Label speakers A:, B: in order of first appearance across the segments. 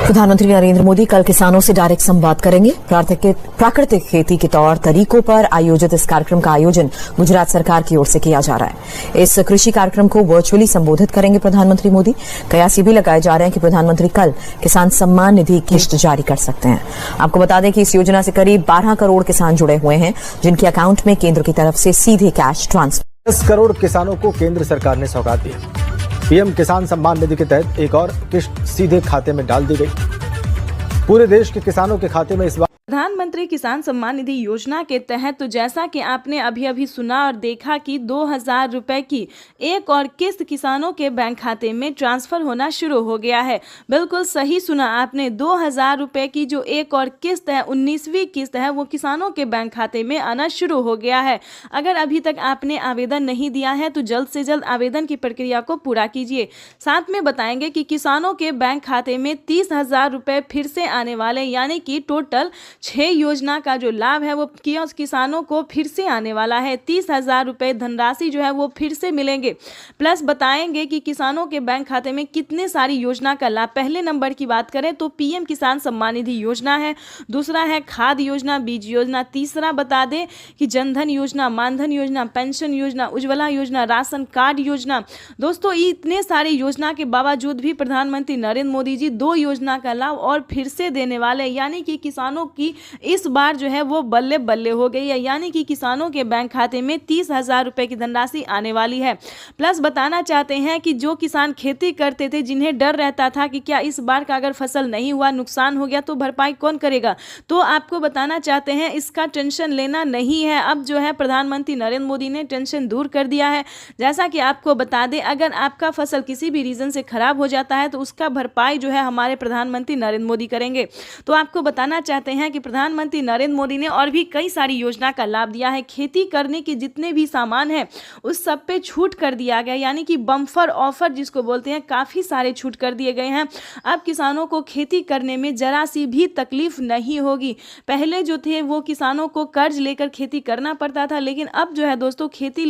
A: प्रधानमंत्री नरेंद्र मोदी कल किसानों से डायरेक्ट संवाद करेंगे। प्राकृतिक खेती के तौर तरीकों पर आयोजित इस कार्यक्रम का आयोजन गुजरात सरकार की ओर से किया जा रहा है। इस कृषि कार्यक्रम को वर्चुअली संबोधित करेंगे प्रधानमंत्री मोदी। कयास भी लगाए जा रहे हैं कि प्रधानमंत्री कल किसान सम्मान निधि किस्त जारी कर सकते हैं। आपको बता दें कि इस योजना से करीब 12 करोड़ किसान जुड़े हुए हैं, जिनके अकाउंट में केंद्र की तरफ से सीधे कैश ट्रांसफर।
B: 10 करोड़ किसानों को केंद्र सरकार ने सौगात दी। पीएम किसान सम्मान निधि के तहत एक और किस्त सीधे खाते में डाल दी गई। पूरे देश के किसानों के खाते में इस बार
C: प्रधानमंत्री किसान सम्मान निधि योजना के तहत तो जैसा कि आपने अभी सुना और देखा कि 2000 रुपए की एक और किस्त किसानों के बैंक खाते में ट्रांसफर होना शुरू हो गया है। बिल्कुल सही सुना आपने, 2000 रुपए की जो एक और किस्त है, 19वीं किस्त है, वो किसानों के बैंक खाते में आना शुरू हो गया है। अगर अभी तक आपने आवेदन नहीं दिया है तो जल्द से जल्द आवेदन की प्रक्रिया को पूरा कीजिए। साथ में बताएंगे कि किसानों के बैंक खाते में 30,000 रुपए फिर से आने वाले, यानी कि टोटल 6 योजना का जो लाभ है वो किसानों को फिर से आने वाला है। 30,000 रुपए धनराशि जो है वो फिर से मिलेंगे। प्लस बताएंगे कि किसानों के बैंक खाते में कितने सारी योजना का लाभ। पहले नंबर की बात करें तो पीएम किसान सम्मान निधि योजना है, दूसरा है खाद योजना, बीज योजना, तीसरा बता दें कि जनधन योजना, मानधन योजना, पेंशन योजना, उज्ज्वला योजना, राशन कार्ड योजना। दोस्तों, इतने सारे योजना के बावजूद भी प्रधानमंत्री नरेंद्र मोदी जी 2 योजना का लाभ और फिर से देने वाले, यानी कि किसानों की इस बार जो है वो बल्ले बल्ले हो गई है। यानी कि किसानों के बैंक खाते में 30,000 रुपए की धनराशि आने वाली है। प्लस बताना चाहते हैं कि जो किसान खेती करते थे, जिन्हें डर रहता था कि क्या इस बार का अगर फसल नहीं हुआ, नुकसान हो गया तो भरपाई कौन करेगा, तो आपको बताना चाहते हैं इसका टेंशन लेना नहीं है। अब जो है प्रधानमंत्री नरेंद्र मोदी ने टेंशन दूर कर दिया है। जैसा कि आपको बता दें, अगर आपका फसल किसी भी रीजन से खराब हो जाता है तो उसका भरपाई जो है हमारे प्रधानमंत्री नरेंद्र मोदी करेंगे। तो आपको बताना चाहते हैं कि प्रधानमंत्री नरेंद्र मोदी ने और भी कई सारी योजना का लाभ दिया है। खेती करने के जितने भी सामान हैं उस सब पे छूट कर दिया गया, यानी कि बम्पर ऑफर जिसको बोलते हैं, काफी सारे छूट कर दिए गए हैं। अब किसानों को खेती करने में जरा सी भी तकलीफ नहीं होगी। पहले जो थे वो किसानों को कर्ज लेकर खेती करना पड़ता था, लेकिन अब जो है दोस्तों खेती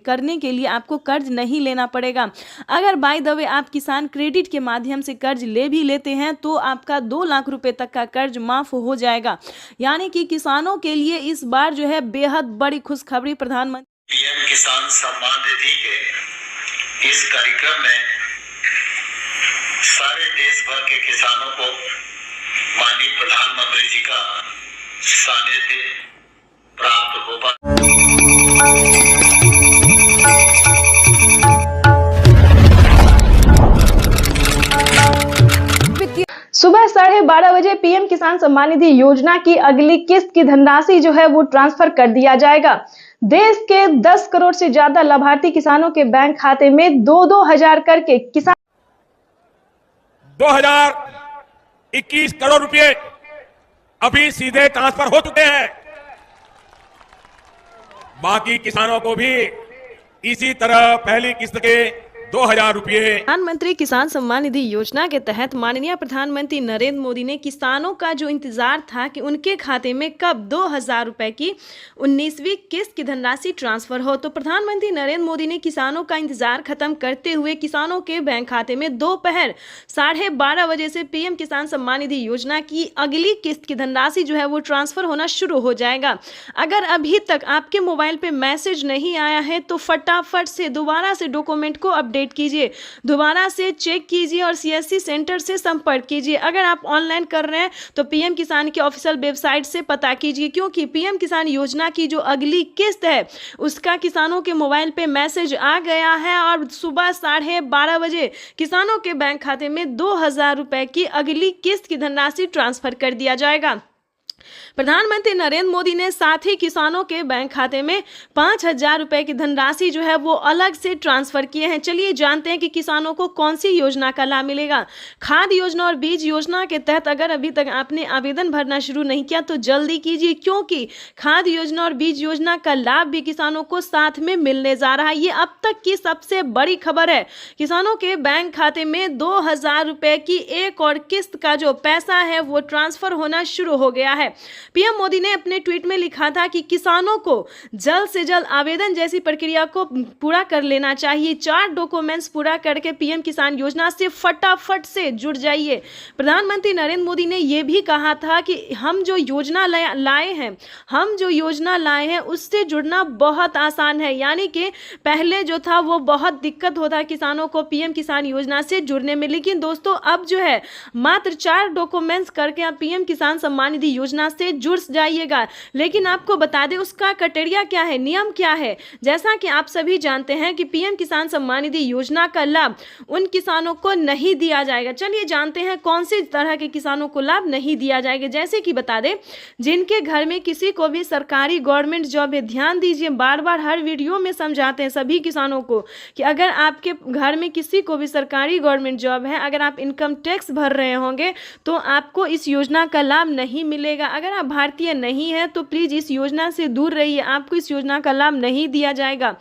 C: करने के लिए आपको कर्ज नहीं लेना पड़ेगा। अगर बाय द वे आप किसान क्रेडिट के माध्यम से कर्ज ले भी लेते हैं तो आपका 2 लाख रुपए तक का कर्ज माफ हो जाएगा। यानी कि किसानों के लिए इस बार जो है बेहद बड़ी खुशखबरी प्रधानमंत्री
D: पीएम किसान सम्मान निधि के इस कार्यक्रम में सारे देश भर के किसानों को माननीय प्रधानमंत्री जी का सानिध्य प्राप्त होगा।
C: सुबह 12:30 बजे पीएम किसान सम्मान निधि योजना की अगली किस्त की धनराशि जो है वो ट्रांसफर कर दिया जाएगा। देश के 10 करोड़ से ज्यादा लाभार्थी किसानों के बैंक खाते में 2-2 हजार करके किसान
E: 2021 करोड़ रुपए अभी सीधे ट्रांसफर हो चुके हैं। बाकी किसानों को भी इसी तरह पहली किस्त के 2000 रुपये।
C: प्रधानमंत्री किसान सम्मान निधि योजना के तहत माननीय प्रधानमंत्री नरेंद्र मोदी ने किसानों का जो इंतजार था कि उनके खाते में कब 2000 रुपए की 19वीं किस्त की धनराशि ट्रांसफर हो, तो प्रधानमंत्री नरेंद्र मोदी ने किसानों का इंतजार खत्म करते हुए किसानों के बैंक खाते में दोपहर 12:30 बजे से पीएम किसान सम्मान निधि योजना की अगली किस्त की धनराशि जो है वो ट्रांसफर होना शुरू हो जाएगा। अगर अभी तक आपके मोबाइल पे मैसेज नहीं आया है तो फटाफट से दोबारा से डॉक्यूमेंट को अपडेट कीजिए, दोबारा से चेक कीजिए और सीएससी सेंटर से संपर्क कीजिए। अगर आप ऑनलाइन कर रहे हैं तो पीएम किसान की ऑफिशियल वेबसाइट से पता कीजिए, क्योंकि पीएम किसान योजना की जो अगली किस्त है उसका किसानों के मोबाइल पे मैसेज आ गया है और सुबह 12:30 बजे किसानों के बैंक खाते में 2000 रुपए की अगली किस्त की धनराशि ट्रांसफर कर दिया जाएगा। प्रधानमंत्री नरेंद्र मोदी ने साथ ही किसानों के बैंक खाते में 5,000 रुपए की धनराशि जो है वो अलग से ट्रांसफर किए हैं। चलिए जानते हैं कि किसानों को कौन सी योजना का लाभ मिलेगा। खाद योजना और बीज योजना के तहत अगर अभी तक आपने आवेदन भरना शुरू नहीं किया तो जल्दी कीजिए, क्योंकि खाद योजना और बीज योजना का लाभ भी किसानों को साथ में मिलने जा रहा है। ये अब तक की सबसे बड़ी खबर है। किसानों के बैंक खाते में 2000 रुपए की एक और किस्त का जो पैसा है वो ट्रांसफर होना शुरू हो गया है। पीएम मोदी ने अपने ट्वीट में लिखा था कि किसानों को जल्द से जल्द आवेदन जैसी प्रक्रिया को पूरा कर लेना चाहिए। 4 डॉक्यूमेंट्स पूरा करके पीएम किसान योजना से फटाफट से जुड़ जाइए। प्रधानमंत्री नरेंद्र मोदी ने यह भी कहा था कि हम जो योजना लाए हैं उससे जुड़ना बहुत आसान है। यानी कि पहले जो था वो बहुत दिक्कत होता किसानों को पीएम किसान योजना से जुड़ने में, लेकिन दोस्तों अब जो है मात्र 4 डॉक्यूमेंट्स करके आप पीएम किसान सम्मान निधि योजना से जुड़ जाइएगा। लेकिन आपको बता दें उसका क्राइटेरिया क्या है, नियम क्या है। जैसा कि आप सभी जानते हैं कि पीएम किसान सम्मान निधि योजना का लाभ उन किसानों को नहीं दिया जाएगा। चलिए जानते हैं कौन सी तरह के किसानों को लाभ नहीं दिया जाएगा। जैसे कि बता दें जिनके घर में किसी को भी सरकारी गवर्नमेंट जॉब है, ध्यान दीजिए बार बार हर वीडियो में समझाते हैं सभी किसानों को कि अगर आपके घर में किसी को भी सरकारी गवर्नमेंट जॉब है, अगर आप इनकम टैक्स भर रहे होंगे तो आपको इस योजना का लाभ नहीं मिलेगा। अगर आप भारतीय नहीं है तो प्लीज इस योजना से दूर रहिए, आपको इस योजना का लाभ नहीं दिया जाएगा।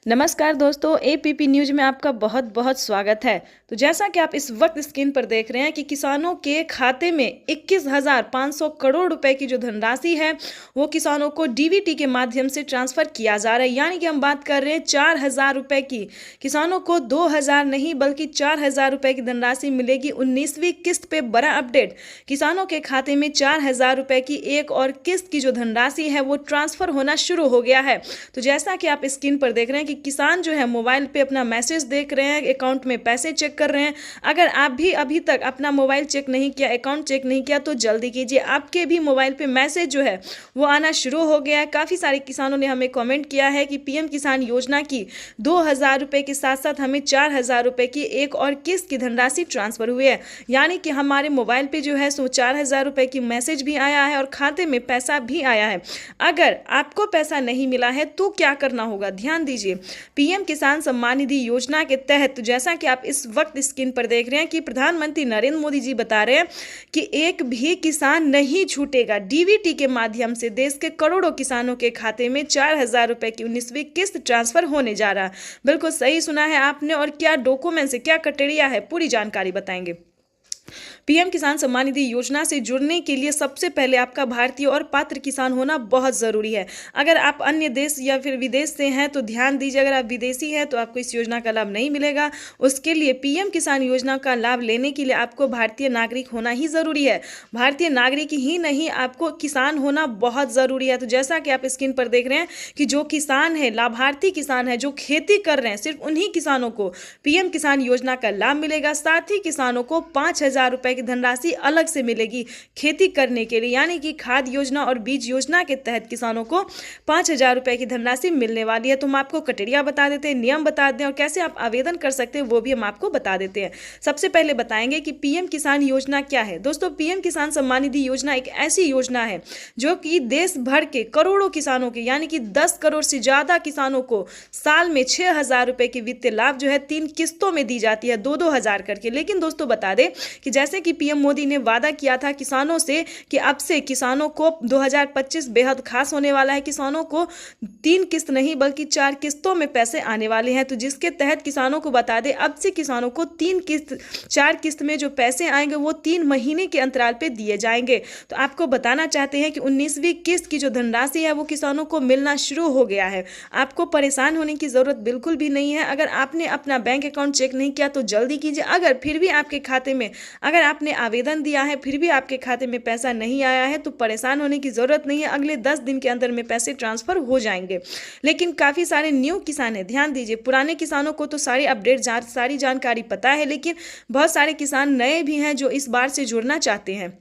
C: नमस्कार दोस्तों, एपीपी न्यूज में आपका बहुत बहुत स्वागत है। तो जैसा कि आप इस वक्त स्क्रीन पर देख रहे हैं कि किसानों के खाते में 21,500 करोड़ रुपए की जो धनराशि है वो किसानों को डीबीटी के माध्यम से ट्रांसफर किया जा रहा है। यानी कि हम बात कर रहे हैं 4,000 रुपए की। किसानों को 2,000 नहीं बल्कि 4,000 रुपए की धनराशि मिलेगी 19वीं किस्त पे। बड़ा अपडेट, किसानों के खाते में 4,000 रुपए की एक और किस्त की जो धनराशि है वो ट्रांसफर होना शुरू हो गया है। तो जैसा कि आप स्क्रीन पर देख रहे हैं कि किसान जो है मोबाइल पे अपना मैसेज देख रहे हैं, अकाउंट में पैसे चेक कर रहे हैं। अगर आप भी अभी तक अपना मोबाइल चेक नहीं किया, अकाउंट चेक नहीं किया तो जल्दी कीजिए, आपके भी मोबाइल पे मैसेज जो है वो आना शुरू हो गया है। काफ़ी सारे किसानों ने हमें कमेंट किया है कि पीएम किसान योजना की 2,000 रुपये के साथ साथ हमें 4,000 रुपये की एक और किस्त की धनराशि ट्रांसफर हुई है। यानी कि हमारे मोबाइल पे जो है सो 4,000 रुपये की मैसेज भी आया है और खाते में पैसा भी आया है। अगर आपको पैसा नहीं मिला है तो क्या करना होगा, ध्यान दीजिए। पीएम किसान सम्मान निधि योजना के तहत जैसा कि आप इस वक्त स्क्रीन पर देख रहे हैं कि प्रधानमंत्री नरेंद्र मोदी जी बता रहे हैं कि एक भी किसान नहीं छूटेगा। डीबीटी के माध्यम से देश के करोड़ों किसानों के खाते में 4,000 रुपए की 19वीं किस्त ट्रांसफर होने जा रहा है। बिल्कुल सही सुना है आपने। और क्या डॉक्यूमेंट्स है, क्या क्राइटेरिया है, पूरी जानकारी बताएंगे। पीएम किसान सम्मान निधि योजना से जुड़ने के लिए सबसे पहले आपका भारतीय और पात्र किसान होना बहुत ज़रूरी है। अगर आप अन्य देश या फिर विदेश से हैं तो ध्यान दीजिए, अगर आप विदेशी हैं तो आपको इस योजना का लाभ नहीं मिलेगा। उसके लिए पीएम किसान योजना का लाभ लेने के लिए आपको भारतीय नागरिक होना ही ज़रूरी है। भारतीय नागरिक ही नहीं, आपको किसान होना बहुत ज़रूरी है। तो जैसा कि आप स्क्रीन पर देख रहे हैं कि जो किसान है, लाभार्थी किसान है, जो खेती कर रहे हैं, सिर्फ उन्हीं किसानों को पीएम किसान योजना का लाभ मिलेगा। साथ ही किसानों को 5,000 रुपए की धनराशि अलग से मिलेगी खेती करने के लिए। यानी कि खाद योजना और बीज योजना के तहत किसानों को 5,000 रुपए की धनराशि मिलने वाली है। तो हम आपको क्राइटेरिया बता देते हैं, नियम बता दें और कैसे आप आवेदन कर सकते हैं वो भी हम आपको बता देते हैं। सबसे पहले बताएंगे कि पीएम किसान योजना क्या है। दोस्तों, पीएम किसान सम्मान निधि योजना एक ऐसी योजना है जो कि देश भर के करोड़ों किसानों के यानी कि 10 करोड़ से ज्यादा किसानों को साल में 6,000 रुपए की वित्तीय लाभ जो है 3 किस्तों में दी जाती है, 2-2 हजार करके। लेकिन दोस्तों बता दें कि जैसे कि पीएम मोदी ने वादा किया था किसानों से कि अब से किसानों को 2025 बेहद खास होने वाला है। किसानों को 3 किस्त नहीं बल्कि 4 किस्तों में पैसे आने वाले हैं। तो जिसके तहत किसानों को बता दें अब से किसानों को 4 किस्त में जो पैसे आएंगे वो 3 महीने के अंतराल पे दिए जाएंगे। तो आपको बताना चाहते हैं कि 19वीं किस्त की जो धनराशि है वो किसानों को मिलना शुरू हो गया है। आपको परेशान होने की जरूरत बिल्कुल भी नहीं है। अगर आपने अपना बैंक अकाउंट चेक नहीं किया तो जल्दी कीजिए। अगर फिर भी आपके खाते में अगर आपने आवेदन दिया है फिर भी आपके खाते में पैसा नहीं आया है तो परेशान होने की जरूरत नहीं है। अगले 10 दिन के अंदर में पैसे ट्रांसफर हो जाएंगे। लेकिन काफ़ी सारे न्यू किसान हैं, ध्यान दीजिए। पुराने किसानों को तो सारी अपडेट सारी जानकारी पता है, लेकिन बहुत सारे किसान नए भी हैं जो इस बार से जुड़ना चाहते हैं।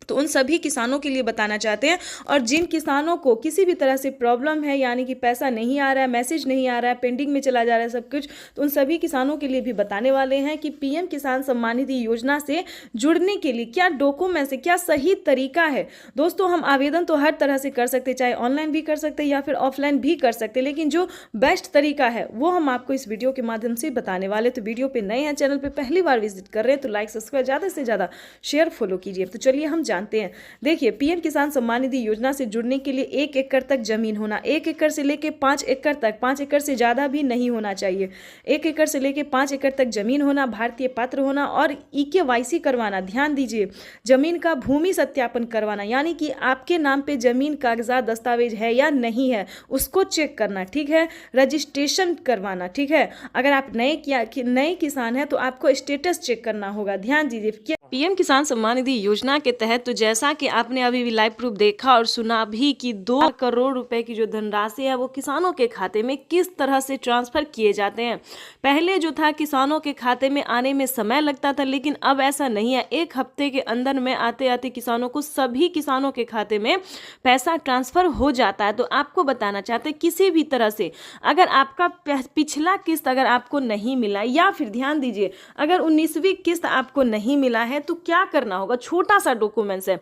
C: तो उन सभी किसानों के लिए बताना चाहते हैं। और जिन किसानों को किसी भी तरह से प्रॉब्लम है यानी कि पैसा नहीं आ रहा है, मैसेज नहीं आ रहा है, पेंडिंग में चला जा रहा है सब कुछ, तो उन सभी किसानों के लिए भी बताने वाले हैं कि पीएम किसान सम्मान निधि योजना से जुड़ने के लिए क्या डॉक्यूमेंट्स है, क्या सही तरीका है। दोस्तों, हम आवेदन तो हर तरह से कर सकते, चाहे ऑनलाइन भी कर सकते या फिर ऑफलाइन भी कर सकते, लेकिन जो बेस्ट तरीका है वो हम आपको इस वीडियो के माध्यम से बताने वाले। तो वीडियो पे नए हैं, चैनल पर पहली बार विजिट कर रहे हैं तो लाइक सब्सक्राइब ज़्यादा से ज़्यादा शेयर फॉलो कीजिए। तो चलिए हम जानते हैं। देखिए, पीएम किसान सम्मान निधि योजना से जुड़ने के लिए 1 एकड़ तक जमीन होना, 1 एकड़ से लेके 5 एकड़ तक, 5 एकड़ से ज़्यादा भी नहीं होना चाहिए, 1 एकड़ से लेके 5 एकड़ तक जमीन होना, भारतीय पात्र होना और EKYC करवाना। ध्यान दीजिए, जमीन का भूमि सत्यापन करवाना, यानी कि आपके नाम पे जमीन, कागजात, दस्तावेज है या नहीं है उसको चेक करना, ठीक है। रजिस्ट्रेशन करवाना, ठीक है। अगर आप नए किसान हैं तो आपको स्टेटस चेक करना होगा। ध्यान दीजिए, पीएम किसान सम्मान निधि योजना के तहत तो जैसा कि आपने अभी भी लाइव प्रूफ देखा और सुना भी कि 2 करोड़ रुपए की जो धनराशि है वो किसानों के खाते में किस तरह से ट्रांसफर किए जाते हैं। पहले जो था किसानों के खाते में आने में समय लगता था, लेकिन अब ऐसा नहीं है। 1 हफ्ते के अंदर में आते आते किसानों को, सभी किसानों के खाते में पैसा ट्रांसफर हो जाता है। तो आपको बताना चाहते हैं, किसी भी तरह से अगर आपका पिछला किस्त अगर आपको नहीं मिला, या फिर ध्यान दीजिए अगर 19वीं किस्त आपको नहीं मिला है तो क्या करना होगा। छोटा सा डॉक्यूमेंट्स है।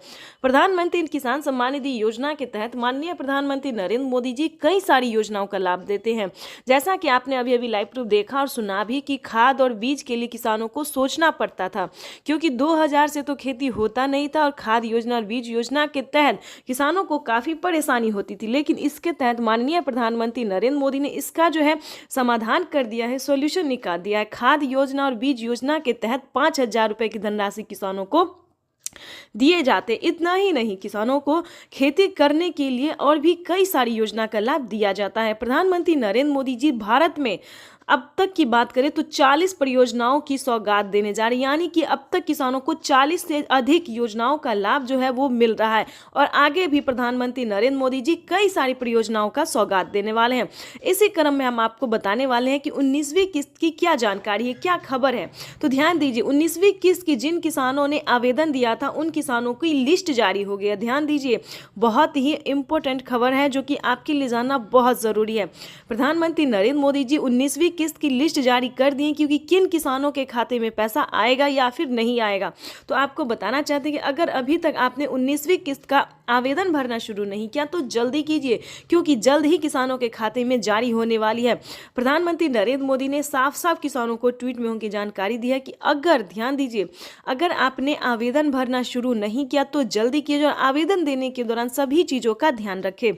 C: प्रधानमंत्री किसान सम्मान निधि योजना के तहत माननीय प्रधानमंत्री नरेंद्र मोदी जी कई सारी योजनाओं का लाभ देते हैं। जैसा कि आपने अभी अभी लाइव प्रूफ देखा और सुना भी कि खाद और बीज के लिए किसानों को सोचना पड़ता था, क्योंकि 2000 से तो खेती होता नहीं था और खाद योजना और बीज योजना के तहत किसानों को काफी परेशानी होती थी। लेकिन इसके तहत माननीय प्रधानमंत्री नरेंद्र मोदी ने इसका जो है समाधान कर दिया है, सॉल्यूशन निकाल दिया है। खाद योजना और बीज योजना के तहत 5000 रुपए की धनराशि किसानों को दिए जाते। इतना ही नहीं, किसानों को खेती करने के लिए और भी कई सारी योजना का लाभ दिया जाता है। प्रधानमंत्री नरेंद्र मोदी जी भारत में अब तक की बात करें तो 40 परियोजनाओं की सौगात देने जा रही, यानी कि अब तक किसानों को 40 से अधिक योजनाओं का लाभ जो है वो मिल रहा है और आगे भी प्रधानमंत्री नरेंद्र मोदी जी कई सारी परियोजनाओं का सौगात देने वाले हैं। इसी क्रम में हम आपको बताने वाले हैं कि 19वीं किस्त की क्या जानकारी है, क्या खबर है। तो ध्यान दीजिए, 19वीं किस्त की जिन किसानों ने आवेदन दिया था उन किसानों की लिस्ट जारी हो गई है। ध्यान दीजिए, बहुत ही इंपॉर्टेंट खबर है जो कि आपके लिए जानना बहुत जरूरी है। प्रधानमंत्री नरेंद्र मोदी जी 19वीं किस्त की लिस्ट जारी कर दी, क्योंकि किन किसानों के खाते में पैसा आएगा या फिर नहीं आएगा। तो आपको बताना चाहते हैं कि अगर अभी तक आपने 19वीं किस्त का आवेदन भरना शुरू नहीं किया तो जल्दी कीजिए, क्योंकि जल्द ही किसानों के खाते में जारी होने वाली है। प्रधानमंत्री नरेंद्र मोदी ने साफ साफ किसानों को ट्वीट में उनकी जानकारी दी है कि अगर, ध्यान दीजिए, अगर आपने आवेदन भरना शुरू नहीं किया तो जल्दी कीजिए और आवेदन देने के दौरान सभी चीज़ों का ध्यान रखें,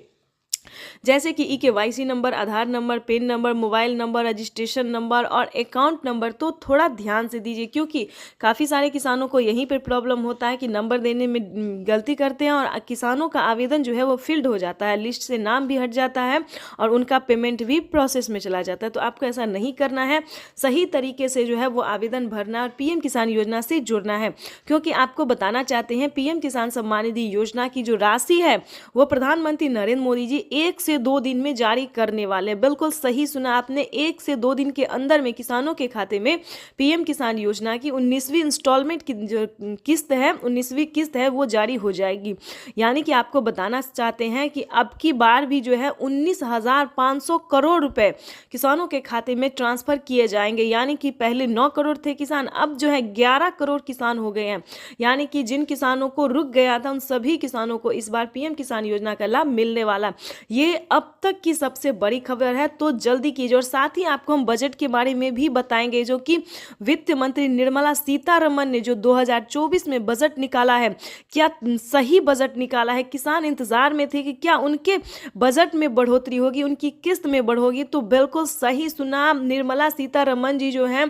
C: जैसे कि EKYC number, Aadhaar number, PAN number, mobile number, registration number और अकाउंट नंबर। तो थोड़ा ध्यान से दीजिए, क्योंकि काफ़ी सारे किसानों को यहीं पर प्रॉब्लम होता है कि नंबर देने में गलती करते हैं और किसानों का आवेदन जो है वो फील्ड हो जाता है, लिस्ट से नाम भी हट जाता है और उनका पेमेंट भी प्रोसेस में चला जाता है। तो आपको ऐसा नहीं करना है, सही तरीके से जो है वो आवेदन भरना और PM किसान योजना से जुड़ना है, क्योंकि आपको बताना चाहते हैं PM किसान सम्मान निधि योजना की जो राशि है वो प्रधानमंत्री नरेंद्र मोदी जी 1 से 2 दिन में जारी करने वाले। बिल्कुल सही सुना आपने, 1 से 2 दिन के अंदर में किसानों के खाते में PM किसान योजना की 19वीं इंस्टॉलमेंट की जो किस्त है, 19वीं किस्त है वो जारी हो जाएगी। यानी कि आपको बताना चाहते हैं कि अब की बार भी जो है 19,500 करोड़ रुपए किसानों के खाते में ट्रांसफर किए जाएंगे। यानी कि पहले 9 करोड़ थे किसान, अब जो है 11 करोड़ किसान हो गए हैं। यानी कि जिन किसानों को रुक गया था उन सभी किसानों को इस बार PM किसान योजना का लाभ मिलने वाला। ये अब तक की सबसे बड़ी खबर है, तो जल्दी कीजिए। और साथ ही आपको हम बजट के बारे में भी बताएंगे, जो कि वित्त मंत्री निर्मला सीतारमण ने जो 2024 में बजट निकाला है, क्या सही बजट निकाला है। किसान इंतजार में थे कि क्या उनके बजट में बढ़ोतरी होगी, उनकी किस्त में बढ़ोगी। तो बिल्कुल सही सुना, निर्मला सीतारमण जी जो है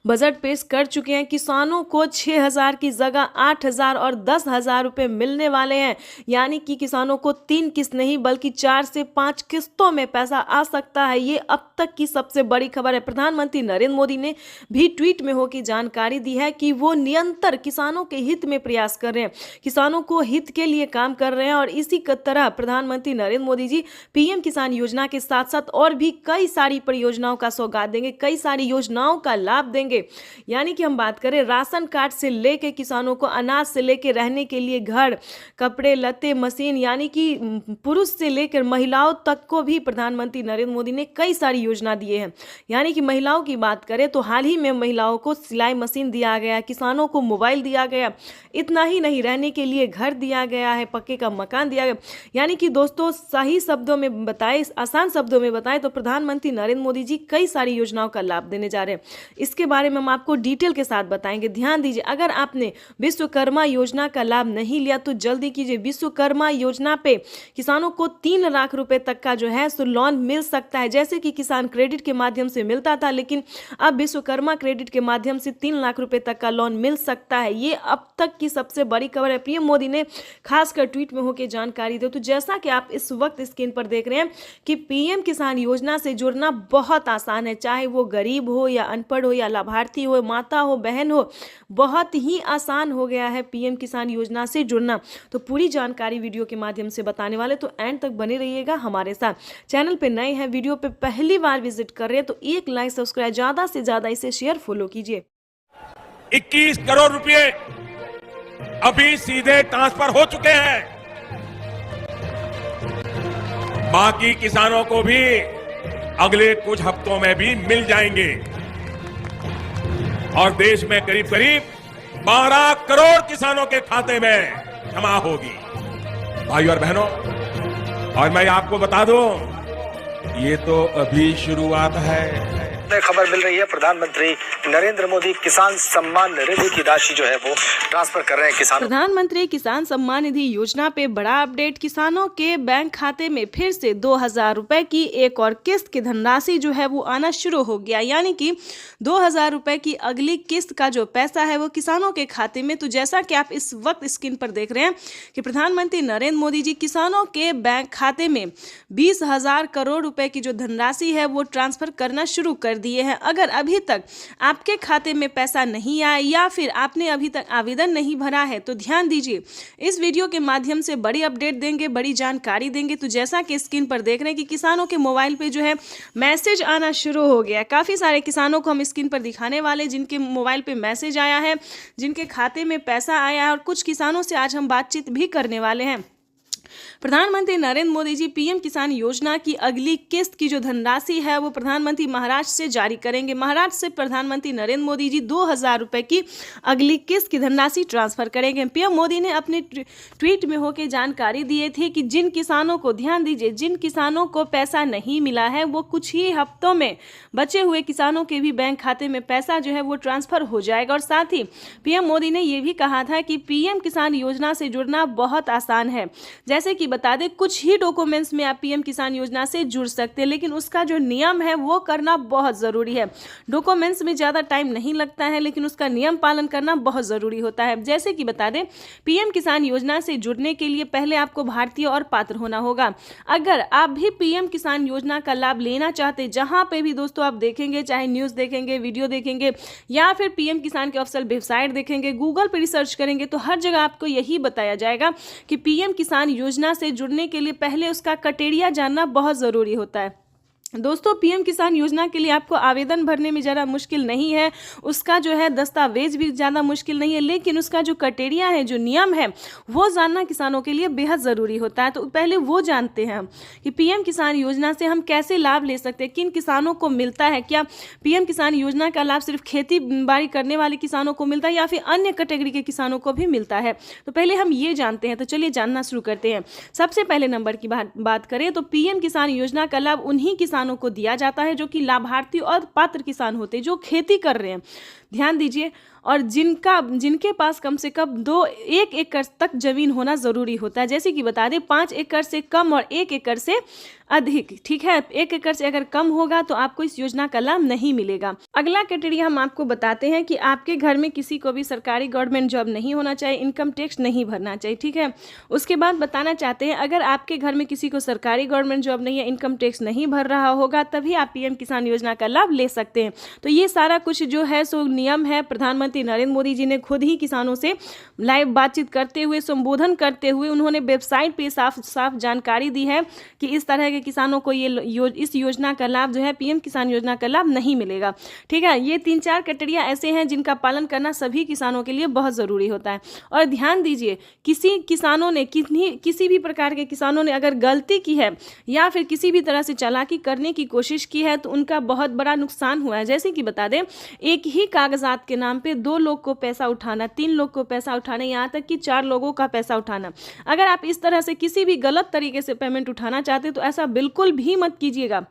C: बजट पेश कर चुके हैं। किसानों को 6,000 की जगह 8,000 और 10,000 रुपए मिलने वाले हैं। यानी कि किसानों को 3 किस्त नहीं बल्कि 4 से 5 किस्तों में पैसा आ सकता है। ये अब तक की सबसे बड़ी खबर है। प्रधानमंत्री नरेंद्र मोदी ने भी ट्वीट में होकर जानकारी दी है कि वो निरंतर किसानों के हित में प्रयास कर रहे हैं, किसानों को हित के लिए काम कर रहे हैं। और इसी तरह प्रधानमंत्री नरेंद्र मोदी जी PM किसान योजना के साथ साथ और भी कई सारी परियोजनाओं का सौगात देंगे, कई सारी योजनाओं का लाभ देंगे। यानी कि हम बात करें राशन कार्ड से लेके किसानों को अनाज से लेके रहने के लिए घर, कपड़े लत्ते, मशीन, यानी कि पुरुष से लेकर महिलाओं तक को भी प्रधानमंत्री नरेंद्र मोदी ने कई सारी योजना दिए हैं। यानी कि महिलाओं की बात करें तो हाल ही में महिलाओं को सिलाई मशीन दिया गया, किसानों को मोबाइल दिया गया। इतना ही नहीं, रहने के लिए घर दिया गया है, पक्के का मकान दिया गया। यानी कि दोस्तों सही शब्दों में बताए, आसान शब्दों में बताएं तो प्रधानमंत्री नरेंद्र मोदी जी कई सारी योजनाओं का लाभ देने जा रहे हैं। इसके उसके बारे में हम आपको डिटेल के साथ बताएंगे। ध्यान दीजिए, अगर आपने विश्वकर्मा योजना का लाभ नहीं लिया तो जल्दी कीजिए। विश्वकर्मा योजना पे किसानों को 3 लाख रुपए तक का जो है सो लोन मिल सकता है, जैसे कि किसान क्रेडिट के माध्यम से मिलता था, लेकिन अब विश्वकर्मा क्रेडिट के माध्यम से 3 लाख रुपए तक का लोन मिल सकता है। ये अब तक की सबसे बड़ी खबर है। पीएम मोदी ने खासकर ट्वीट में होकर जानकारी दी। तो जैसा कि आप इस वक्त स्क्रीन पर देख रहे हैं कि पीएम किसान योजना से जुड़ना बहुत आसान है, चाहे वो गरीब हो या अनपढ़ हो या लाभार्थी हो, माता हो, बहन हो, बहुत ही आसान हो गया है पीएम किसान योजना से जुड़ना। तो पूरी जानकारी वीडियो के माध्यम से बताने वाले, तो एंड तक बने रहिएगा हमारे साथ। चैनल पे नए हैं, वीडियो पे पहली बार विजिट कर रहे हैं तो एक लाइक, सब्सक्राइब, ज्यादा से ज्यादा इसे शेयर, फॉलो कीजिए।
E: 21 करोड़ रुपए अभी सीधे ट्रांसफर हो चुके हैं। बाकी किसानों को भी अगले कुछ हफ्तों में भी मिल जाएंगे और देश में करीब करीब 12 करोड़ किसानों के खाते में जमा होगी। भाइयों और बहनों, और मैं आपको बता दूं, ये तो अभी शुरुआत है।
B: खबर मिल रही है, प्रधानमंत्री नरेंद्र मोदी किसान सम्मान निधि की राशि जो है वो ट्रांसफर कर रहे हैं किसानों।
C: प्रधानमंत्री किसान सम्मान निधि योजना पे बड़ा अपडेट। किसानों के बैंक खाते में फिर से 2000 रुपए की एक और किस्त की धनराशि जो है वो आना शुरू हो गया, यानी कि 2000 रुपए की अगली किस्त का जो पैसा है वो किसानों के खाते में। तो जैसा कि आप इस वक्त स्क्रीन पर देख रहे हैं कि प्रधानमंत्री नरेंद्र मोदी जी किसानों के बैंक खाते में 20,000 करोड़ रुपए की जो धनराशि है वो ट्रांसफर करना शुरू कर दिए हैं। अगर अभी तक आपके खाते में पैसा नहीं आया या फिर आपने अभी तक आवेदन नहीं भरा है तो ध्यान दीजिए, इस वीडियो के माध्यम से बड़ी अपडेट देंगे, बड़ी जानकारी देंगे। तो जैसा कि स्क्रीन पर देख रहे हैं कि किसानों के मोबाइल पे जो है मैसेज आना शुरू हो गया। काफ़ी सारे किसानों को हम स्क्रीन पर दिखाने वाले जिनके मोबाइल पे मैसेज आया है, जिनके खाते में पैसा आया है, और कुछ किसानों से आज हम बातचीत भी करने वाले हैं। प्रधानमंत्री नरेंद्र मोदी जी पीएम किसान योजना की अगली किस्त की जो धनराशि है वो प्रधानमंत्री महाराष्ट्र से जारी करेंगे। महाराष्ट्र से प्रधानमंत्री नरेंद्र मोदी जी 2000 रुपए की अगली किस्त की धनराशि ट्रांसफर करेंगे। पीएम मोदी ने अपने ट्वीट में होकर जानकारी दिए थे कि जिन किसानों को, ध्यान दीजिए, जिन किसानों को पैसा नहीं मिला है वो कुछ ही हफ्तों में बचे हुए किसानों के भी बैंक खाते में पैसा जो है वो ट्रांसफर हो जाएगा। और साथ ही पीएम मोदी ने यह भी कहा था कि पीएम किसान योजना से जुड़ना बहुत आसान है। जैसे कि बता दें, कुछ ही डॉक्यूमेंट्स में आप पीएम किसान योजना से जुड़ सकते हैं, लेकिन उसका जो नियम है वो करना बहुत ज़रूरी है। डॉक्यूमेंट्स में ज़्यादा टाइम नहीं लगता है, लेकिन उसका नियम पालन करना बहुत ज़रूरी होता है। जैसे कि बता दें, पीएम किसान योजना से जुड़ने के लिए पहले आपको भारतीय और पात्र होना होगा। अगर आप भी पीएम किसान योजना का लाभ लेना चाहते, जहां पे भी दोस्तों आप देखेंगे, चाहे न्यूज़ देखेंगे, वीडियो देखेंगे या फिर पीएम किसान के ऑफिशियल वेबसाइट देखेंगे, गूगल पर रिसर्च करेंगे, तो हर जगह आपको यही बताया जाएगा कि पीएम किसान योजना से जुड़ने के लिए पहले उसका क्राइटेरिया जानना बहुत ज़रूरी होता है। दोस्तों, पीएम किसान योजना के लिए आपको आवेदन भरने में ज़्यादा मुश्किल नहीं है, उसका जो है दस्तावेज भी ज़्यादा मुश्किल नहीं है, लेकिन उसका जो क्राइटेरिया है, जो नियम है, वो जानना किसानों के लिए बेहद ज़रूरी होता है। तो पहले वो जानते हैं हम कि पीएम किसान योजना से हम कैसे लाभ ले सकते हैं, किन किसानों को मिलता है, क्या पीएम किसान योजना का लाभ सिर्फ खेती बाड़ी करने वाले किसानों को मिलता है या फिर अन्य कैटेगरी के किसानों को भी मिलता है। तो पहले हम ये जानते हैं। तो चलिए जानना शुरू करते हैं। सबसे पहले नंबर की बात करें तो पीएम किसान योजना का लाभ उन्हीं किसानों को दिया जाता है जो कि लाभार्थी और पात्र किसान होते हैं, जो खेती कर रहे हैं। ध्यान दीजिए, और जिनके पास कम से कम 1 एकड़ तक जमीन होना जरूरी होता है। जैसे कि बता दें, 5 एकड़ से कम और 1 एकड़ से अधिक, ठीक है। 1 एकड़ से अगर कम होगा तो आपको इस योजना का लाभ नहीं मिलेगा। अगला क्राइटेरिया हम आपको बताते हैं कि आपके घर में किसी को भी सरकारी गवर्नमेंट जॉब नहीं होना चाहिए, इनकम टैक्स नहीं भरना चाहिए, ठीक है। उसके बाद बताना चाहते हैं, अगर आपके घर में किसी को सरकारी गवर्नमेंट जॉब नहीं है, इनकम टैक्स नहीं भर रहा होगा, तभी आप पीएम किसान योजना का लाभ ले सकते हैं। तो ये सारा कुछ जो है सो नियम है। प्रधानमंत्री नरेंद्र मोदी जी ने खुद ही किसानों से लाइव बातचीत करते हुए, संबोधन करते हुए, उन्होंने वेबसाइट पे साफ साफ जानकारी दी है कि इस तरह के किसानों को इस योजना का लाभ जो है, पीएम किसान योजना का लाभ नहीं मिलेगा, ठीक है। ये 3-4 क्राइटेरिया ऐसे हैं जिनका पालन करना सभी किसानों के लिए बहुत ज़रूरी होता है। और ध्यान दीजिए, किसी भी प्रकार के किसानों ने अगर गलती की है या फिर किसी भी तरह से चालाकी करने की कोशिश की है तो उनका बहुत बड़ा नुकसान हुआ है। जैसे कि बता दें, एक ही कागजात के नाम पे 2 लोग को पैसा उठाना, 3 लोग को पैसा उठाना, यहाँ तक कि 4 लोगों का पैसा उठाना। अगर आप इस तरह से किसी भी गलत तरीके से पेमेंट उठाना चाहते तो ऐसा बिल्कुल भी मत कीजिएगा।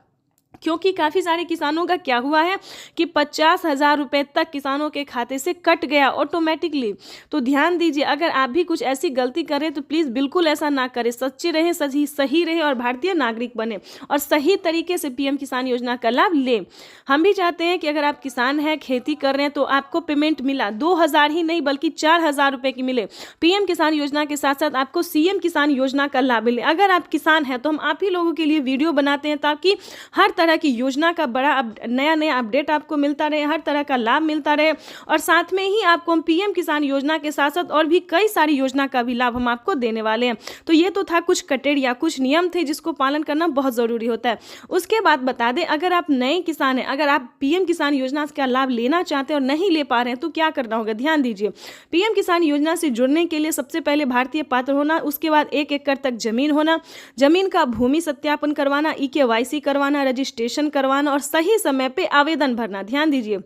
C: क्योंकि काफ़ी सारे किसानों का क्या हुआ है कि 50,000 रुपये तक किसानों के खाते से कट गया ऑटोमेटिकली। तो ध्यान दीजिए, अगर आप भी कुछ ऐसी गलती करें तो प्लीज़ बिल्कुल ऐसा ना करें। सच्चे रहें, सही रहें और भारतीय नागरिक बने और सही तरीके से पीएम किसान योजना का लाभ लें। हम भी चाहते हैं कि अगर आप किसान हैं, खेती कर रहे हैं, तो आपको पेमेंट मिला 2,000 ही नहीं बल्कि 4,000 रुपये की मिले। पीएम किसान योजना के साथ साथ आपको सीएम किसान योजना का लाभ मिले। अगर आप किसान हैं तो हम आप ही लोगों के लिए वीडियो बनाते हैं ताकि हर तरह की योजना का बड़ा नया अपडेट आपको मिलता रहे, हर तरह का लाभ मिलता रहे और साथ में ही आपको हम पीएम किसान योजना के साथ साथ और भी कई सारी योजना का भी लाभ हम आपको देने वाले हैं। तो ये तो था कुछ क्राइटेरिया, कुछ नियम थे जिसको पालन करना बहुत ज़रूरी होता है। उसके बाद बता दें, अगर आप नए किसान हैं, अगर आप पीएम किसान योजना का लाभ लेना चाहते हैं और नहीं ले पा रहे हैं तो क्या करना होगा, ध्यान दीजिए। पीएम किसान योजना से जुड़ने के लिए सबसे पहले भारतीय पात्र होना, उसके बाद 1 एकड़ तक जमीन होना, जमीन का भूमि सत्यापन करवाना, EKYC करवाना, रजिस्ट्रेशन करवाना और सही समय पे आवेदन भरना। ध्यान दीजिए,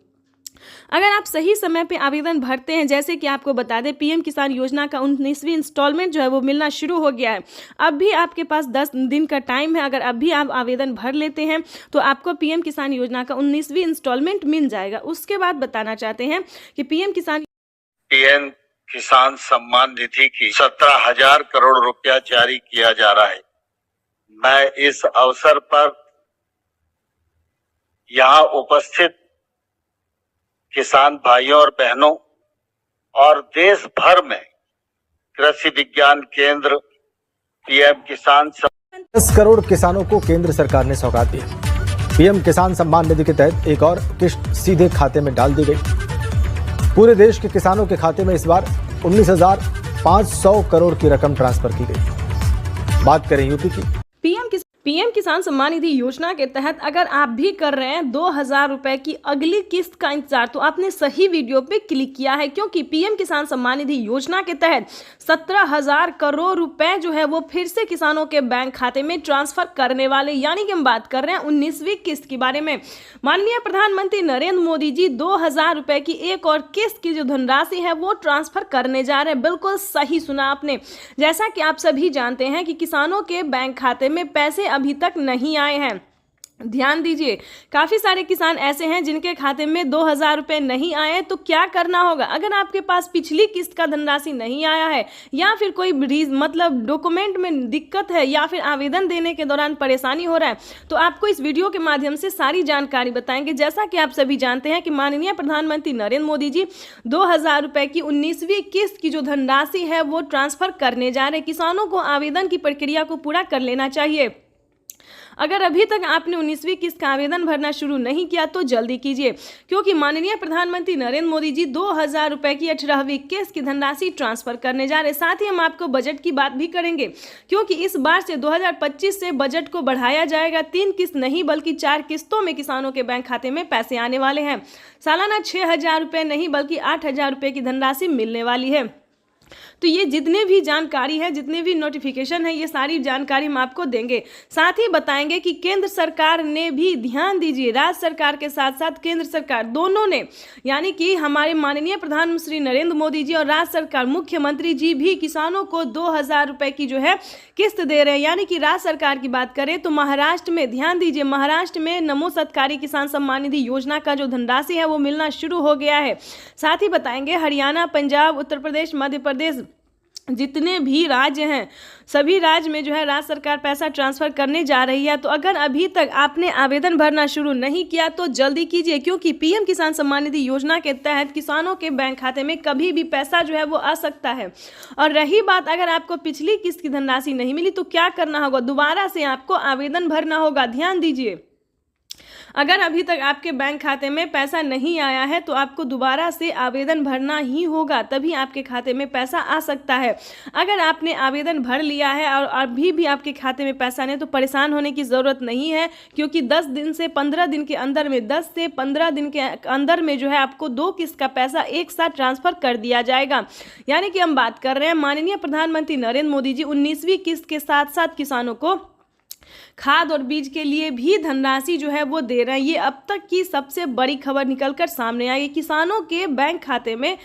C: अगर आप सही समय पे आवेदन भरते हैं, जैसे कि आपको बता दें पीएम किसान योजना का 19वीं इंस्टॉलमेंट जो है वो मिलना शुरू हो गया है। अब भी आपके पास 10 दिन का टाइम है। अगर अब भी आप आवेदन भर लेते हैं तो आपको पीएम किसान योजना का 19वीं इंस्टॉलमेंट मिल जाएगा। उसके बाद बताना चाहते हैं कि पीएम
D: किसान सम्मान निधि की 17,000 करोड़ रुपया जारी किया जा रहा है। मैं इस अवसर पर यहाँ उपस्थित किसान भाइयों और बहनों और देश भर में कृषि विज्ञान केंद्र पीएम किसान
B: 10 करोड़ किसानों को केंद्र सरकार ने सौगात दी। पीएम किसान सम्मान निधि के तहत एक और किस्त सीधे खाते में डाल दी गई। पूरे देश के किसानों के खाते में इस बार 19,500 करोड़ की रकम ट्रांसफर की गई। बात करें यूपी की।
C: पीएम किसान सम्मान निधि योजना के तहत अगर आप भी कर रहे हैं 2,000 रुपए की अगली किस्त का इंतजार, तो आपने सही वीडियो पे क्लिक किया है, क्योंकि पीएम किसान सम्मान निधि योजना के तहत 17,000 करोड़ रुपए जो है वो फिर से किसानों के बैंक खाते में ट्रांसफर करने वाले, यानी कि हम बात कर रहे हैं 19वीं किस्त के बारे में। माननीय प्रधानमंत्री नरेंद्र मोदी जी 2,000 रुपए की एक और किस्त की जो धनराशि है वो ट्रांसफर करने जा रहे हैं। बिल्कुल सही सुना आपने। जैसा कि आप सभी जानते हैं कि किसानों के बैंक खाते में पैसे अभी तक नहीं आए हैं। ध्यान दीजिए, काफ़ी सारे किसान ऐसे हैं जिनके खाते में 2,000 रुपये नहीं आए। तो क्या करना होगा, अगर आपके पास पिछली किस्त का धनराशि नहीं आया है या फिर कोई मतलब डॉक्यूमेंट में दिक्कत है या फिर आवेदन देने के दौरान परेशानी हो रहा है, तो आपको इस वीडियो के माध्यम से सारी जानकारी बताएंगे। जैसा कि आप सभी जानते हैं कि माननीय प्रधानमंत्री नरेंद्र मोदी जी 2,000 रुपये की 19वीं किस्त की जो धनराशि है वो ट्रांसफर करने जा रहे हैं। किसानों को आवेदन की प्रक्रिया को पूरा कर लेना चाहिए। अगर अभी तक आपने 19वीं किस्त का आवेदन भरना शुरू नहीं किया तो जल्दी कीजिए, क्योंकि माननीय प्रधानमंत्री नरेंद्र मोदी जी 2,000 रुपये की 18वीं किस्त की धनराशि ट्रांसफर करने जा रहे हैं। साथ ही हम आपको बजट की बात भी करेंगे, क्योंकि इस बार से 2025 से बजट को बढ़ाया जाएगा। 3 किस्त नहीं बल्कि 4 किस्तों में किसानों के बैंक खाते में पैसे आने वाले हैं। सालाना 6,000 रुपये नहीं बल्कि 8,000 रुपये की धनराशि मिलने वाली है। तो ये जितने भी जानकारी है, जितने भी नोटिफिकेशन है, ये सारी जानकारी हम आपको देंगे। साथ ही बताएंगे कि केंद्र सरकार ने भी, ध्यान दीजिए, राज्य सरकार के साथ साथ केंद्र सरकार दोनों ने, यानी कि हमारे माननीय प्रधानमंत्री नरेंद्र मोदी जी और राज्य सरकार मुख्यमंत्री जी भी किसानों को 2,000 रुपये की जो है किस्त दे रहे हैं। यानी कि राज्य सरकार की बात करें तो महाराष्ट्र में, ध्यान दीजिए, महाराष्ट्र में नमो सत्कारी किसान सम्मान निधि योजना का जो धनराशि है वो मिलना शुरू हो गया है। साथ ही बताएंगे हरियाणा, पंजाब, उत्तर प्रदेश, मध्य प्रदेश, जितने भी राज्य हैं सभी राज्य में जो है राज्य सरकार पैसा ट्रांसफर करने जा रही है। तो अगर अभी तक आपने आवेदन भरना शुरू नहीं किया तो जल्दी कीजिए, क्योंकि पीएम किसान सम्मान निधि योजना के तहत किसानों के बैंक खाते में कभी भी पैसा जो है वो आ सकता है। और रही बात, अगर आपको पिछली किस्त की धनराशि नहीं मिली तो क्या करना होगा, दोबारा से आपको आवेदन भरना होगा। ध्यान दीजिए, अगर अभी तक आपके बैंक खाते में पैसा नहीं आया है तो आपको दोबारा से आवेदन भरना ही होगा, तभी आपके खाते में पैसा आ सकता है। अगर आपने आवेदन भर लिया है और अभी भी आपके खाते में पैसा नहीं तो परेशान होने की ज़रूरत नहीं है, क्योंकि 10 दिन से 15 दिन के अंदर में, 10 से 15 दिन के अंदर में जो है आपको 2 किस्त का पैसा एक साथ ट्रांसफ़र कर दिया जाएगा। यानी कि हम बात कर रहे हैं माननीय प्रधानमंत्री नरेंद्र मोदी जी 19वीं किस्त के साथ साथ किसानों को खाद और बीज के लिए भी धनराशि जो है वो दे रहे हैं। ये अब तक की सबसे बड़ी खबर निकलकर सामने आई। किसानों के बैंक खाते में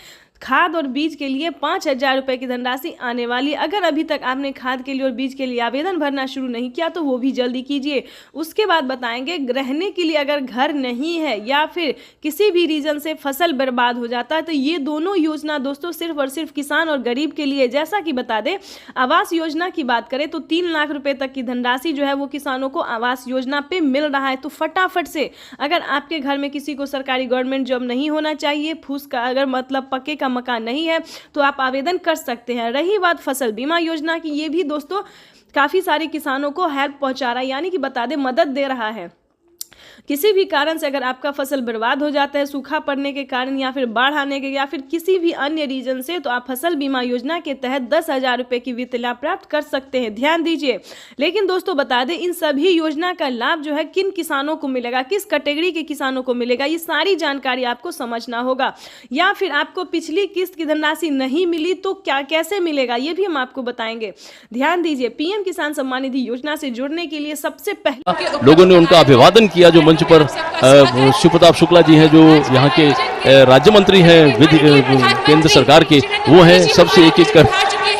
C: खाद और बीज के लिए 5,000 रुपये की धनराशि आने वाली। अगर अभी तक आपने खाद के लिए और बीज के लिए आवेदन भरना शुरू नहीं किया तो वो भी जल्दी कीजिए। उसके बाद बताएंगे रहने के लिए अगर घर नहीं है या फिर किसी भी रीजन से फसल बर्बाद हो जाता है तो ये दोनों योजना दोस्तों सिर्फ और सिर्फ किसान और गरीब के लिए। जैसा कि बता दें, आवास योजना की बात करें तो 3 लाख रुपए तक की धनराशि जो है वो किसानों को आवास योजना पे मिल रहा है। तो फटाफट से, अगर आपके घर में किसी को सरकारी गवर्नमेंट जॉब नहीं होना चाहिए, फूस का अगर मतलब पक्के का मकान नहीं है तो आप आवेदन कर सकते हैं। रही बात फसल बीमा योजना की, ये भी दोस्तों काफी सारे किसानों को हेल्प पहुंचा रहा है, यानी कि बता दें मदद दे रहा है। किसी भी कारण से अगर आपका फसल बर्बाद हो जाता है सूखा पड़ने के कारण या फिर बाढ़ आने के या फिर किसी भी अन्य रीजन से, तो आप फसल बीमा योजना के तहत 10,000 रुपए की वित्त लाभ प्राप्त कर सकते हैं। ध्यान दीजिए। लेकिन दोस्तों बता दें, इन सभी योजना का लाभ जो है किन किसानों को मिलेगा, किस कैटेगरी के किसानों को मिलेगा, ये सारी जानकारी आपको समझना होगा। या फिर आपको पिछली किस्त की धनराशि नहीं मिली तो क्या कैसे मिलेगा, ये भी हम आपको बताएंगे। ध्यान दीजिए। पीएम किसान सम्मान निधि योजना से जुड़ने के लिए सबसे पहले
F: लोगों ने उनका अभिवादन किया। जो मंच पर शिव प्रताप शुक्ला जी हैं, जो यहाँ के राज्य मंत्री हैं विधि केंद्र सरकार के, वो हैं। सबसे एक एक कर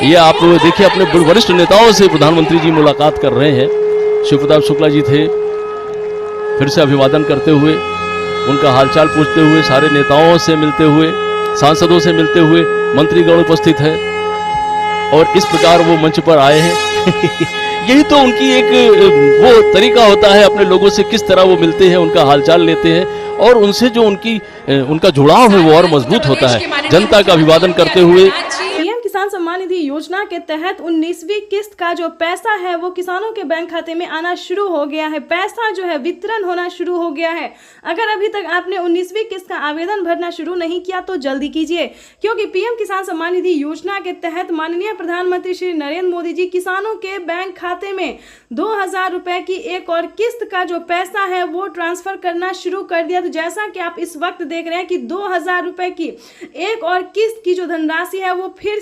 F: ये आप देखिए अपने वरिष्ठ नेताओं से प्रधानमंत्री जी मुलाकात कर रहे हैं। शिव प्रताप शुक्ला जी थे, फिर से अभिवादन करते हुए, उनका हालचाल पूछते हुए, सारे नेताओं से मिलते हुए, सांसदों से मिलते हुए, मंत्रीगण उपस्थित हैं और इस प्रकार वो मंच पर आए हैं। यही तो उनकी एक वो तरीका होता है, अपने लोगों से किस तरह वो मिलते हैं, उनका हालचाल लेते हैं और उनसे जो उनका जुड़ाव है वो और मजबूत होता है। जनता का अभिवादन करते हुए
C: पीएम किसान सम्मान निधि योजना के तहत 19वीं किस्त का जो पैसा है वो किसानों के बैंक खाते में आना शुरू हो गया है। पैसा जो है वितरण होना शुरू हो गया है। अगर अभी तक आपने 19वीं किस्त का आवेदन भरना शुरू नहीं किया तो जल्दी कीजिए, क्योंकि पीएम किसान सम्मान निधि योजना के तहत माननीय प्रधानमंत्री श्री नरेंद्र मोदी जी किसानों के बैंक खाते में 2,000 रुपए की एक और किस्त का जो पैसा है वो ट्रांसफर करना शुरू कर दिया। तो जैसा कि आप इस वक्त देख रहे हैं कि 2,000 रुपए की एक और किस्त की जो धनराशि है वो फिर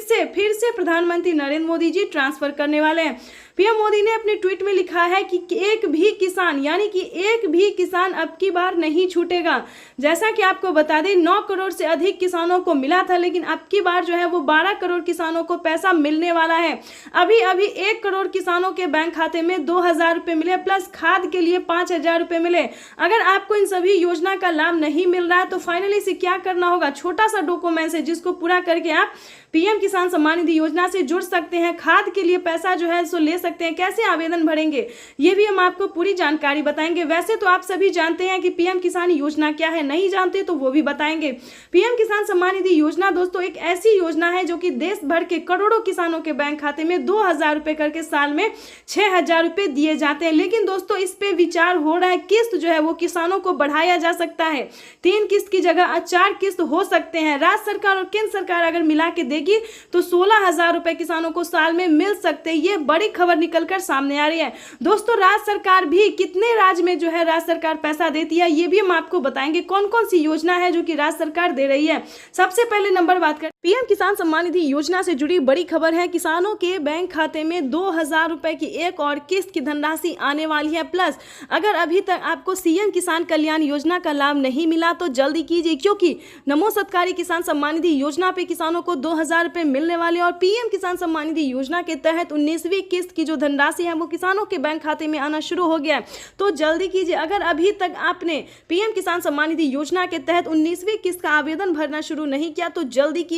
C: से प्रधानमंत्री नरेंद्र मोदी जी ट्रांसफर करने वाले हैं। पीएम मोदी ने अपने ट्वीट में लिखा है कि एक भी किसान, यानी कि एक भी किसान अब की बार नहीं छूटेगा। जैसा कि आपको बता दें, 9 करोड़ से अधिक किसानों को मिला था, लेकिन अब की बार जो है वो 12 करोड़ किसानों को पैसा मिलने वाला है। अभी 1 करोड़ किसानों के बैंक खाते में 2,000 रुपए मिले, प्लस खाद के लिए 5,000 रुपए मिले। अगर आपको इन सभी योजना का लाभ नहीं मिल रहा है तो फाइनली से क्या करना होगा, छोटा सा डॉक्यूमेंट है जिसको पूरा करके आप पीएम किसान सम्मान निधि योजना से जुड़ सकते हैं। खाद के लिए पैसा जो है सो ले सकते हैं। कैसे आवेदन भरेंगे ये भी हम आपको पूरी जानकारी बताएंगे। वैसे तो आप सभी जानते हैं कि पीएम किसान योजना क्या है, नहीं जानते तो वो भी बताएंगे। पीएम किसान सम्मान निधि योजना दोस्तों एक ऐसी योजना है जो कि देश भर के करोड़ों किसानों के बैंक खाते में 2,000 रुपए करके साल में 6,000 रुपए दिए जाते हैं। लेकिन दोस्तों इस पे विचार हो रहा है, किस्त जो है वो किसानों को बढ़ाया जा सकता है। 3 किस्त की जगह 4 किस्त हो सकते हैं। राज्य सरकार और केंद्र सरकार अगर मिला के देगी तो 16,000 रुपए किसानों को साल में मिल सकते हैं। ये बड़ी खबर निकलकर सामने आ रही है। दोस्तों राज्य सरकार भी कितने राज्य में जो है राज्य सरकार पैसा देती है ये भी हम आपको बताएंगे। कौन कौन सी योजना है जो कि राज्य सरकार दे रही है। सबसे पहले नंबर बात करें, पीएम किसान सम्मान निधि योजना से जुड़ी बड़ी खबर है। किसानों के बैंक खाते में 2,000 रुपए की एक और किस्त की धनराशि आने वाली है। प्लस अगर अभी तक आपको सीएम किसान कल्याण योजना का लाभ नहीं मिला तो जल्दी कीजिए, क्योंकि नमो सत्कारी किसान सम्मान निधि योजना पे किसानों को 2,000 रुपए मिलने वाले और पीएम किसान सम्मान निधि योजना के तहत 19वीं किस्त की जो धनराशि है वो किसानों के बैंक खाते में आना शुरू हो गया है। तो जल्दी कीजिए। अगर अभी तक आपने पीएम किसान सम्मान निधि योजना के तहत 19वीं किस्त का आवेदन भरना शुरू नहीं किया तो जल्दी कीजिए।